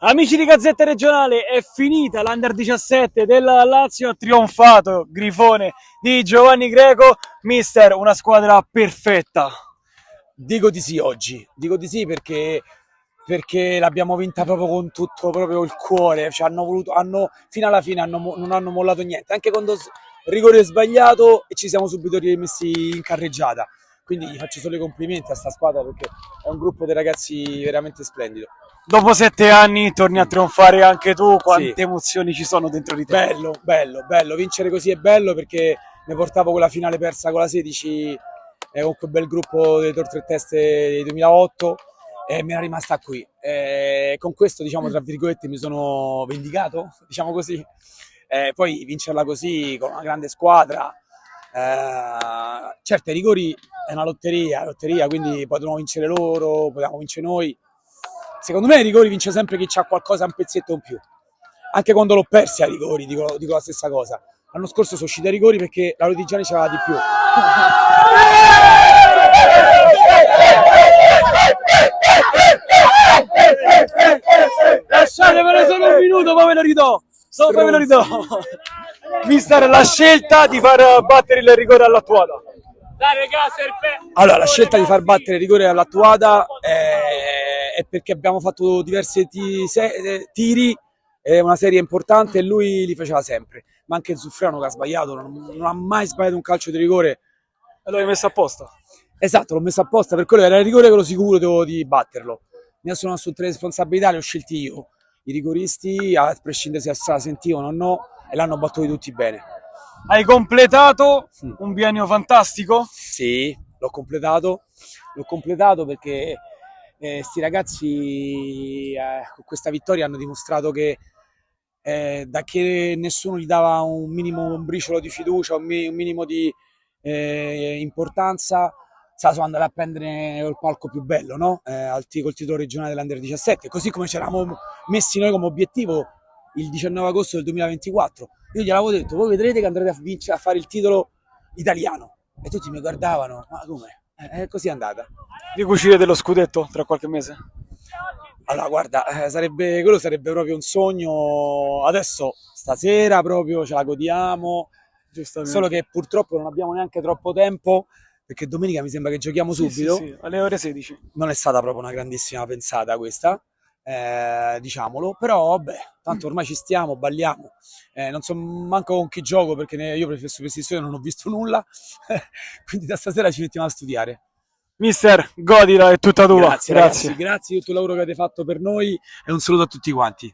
Amici di Gazzetta Regionale, è finita l'Under 17 della Lazio, ha trionfato Grifone di Giovanni Greco. Mister, una squadra perfetta. Dico di sì oggi, dico di sì perché l'abbiamo vinta proprio con tutto proprio il cuore, cioè fino alla fine non hanno mollato niente, anche quando rigore sbagliato e ci siamo subito rimessi in carreggiata. Quindi gli faccio solo i complimenti a sta squadra perché è un gruppo di ragazzi veramente splendido. Dopo 7 anni torni a trionfare anche tu, Sì, quante emozioni ci sono dentro di te? bello, bello, bello, vincere così è bello perché ne portavo quella finale persa con la 16 con quel bel gruppo dei Tor Tre Teste del 2008 e mi era rimasta qui. Con questo, diciamo, tra virgolette, mi sono vendicato, diciamo così. Poi vincerla così con una grande squadra, certo i rigori è una lotteria, quindi potevano vincere loro, potevamo vincere noi. Secondo me ai rigori vince sempre chi ha qualcosa, un pezzetto in più. Anche quando l'ho persi ai rigori dico la stessa cosa. L'anno scorso sono uscito ai rigori perché la Lodigiani c'aveva di più. Lasciatemelo solo un minuto, poi ve lo ridò. Poi ve lo ridò. Mister, la scelta di far battere il rigore all'attuata. Allora, la scelta di far battere il rigore all'attuata è perché abbiamo fatto diversi tiri, una serie importante e lui li faceva sempre. Ma anche Zuffrano che ha sbagliato, non ha mai sbagliato un calcio di rigore. E l'hai messo apposta. Esatto, l'ho messo apposta, per quello era il rigore che ero sicuro di batterlo. Mi sono assunto le responsabilità, le ho scelti io. I rigoristi, a prescindere se la sentivano o no, e l'hanno battuti tutti bene. Hai completato un biennio fantastico? Sì, l'ho completato perché sti ragazzi con questa vittoria hanno dimostrato che da che nessuno gli dava un minimo un briciolo di fiducia, un minimo di importanza, sono andati a prendere il palco più bello, no? Col titolo regionale dell'Under 17, così come ci eravamo messi noi come obiettivo il 19 agosto del 2024. Io gliel'avevo detto, voi vedrete che andrete a fare il titolo italiano. E tutti mi guardavano, ma come? Così è andata. Ricucire dello scudetto tra qualche mese? Allora, guarda, quello sarebbe proprio un sogno. Adesso, stasera proprio ce la godiamo. Giustamente. Solo che purtroppo non abbiamo neanche troppo tempo, perché domenica mi sembra che giochiamo subito. Sì, alle ore 16. Non è stata proprio una grandissima pensata questa, diciamolo, però vabbè, tanto ormai ci stiamo, balliamo. Non so manco con chi gioco perché io per superstizione non ho visto nulla, quindi da stasera ci mettiamo a studiare. Mister, godila, è tutta tua. Grazie ragazzi, grazie di tutto il lavoro che avete fatto per noi e un saluto a tutti quanti.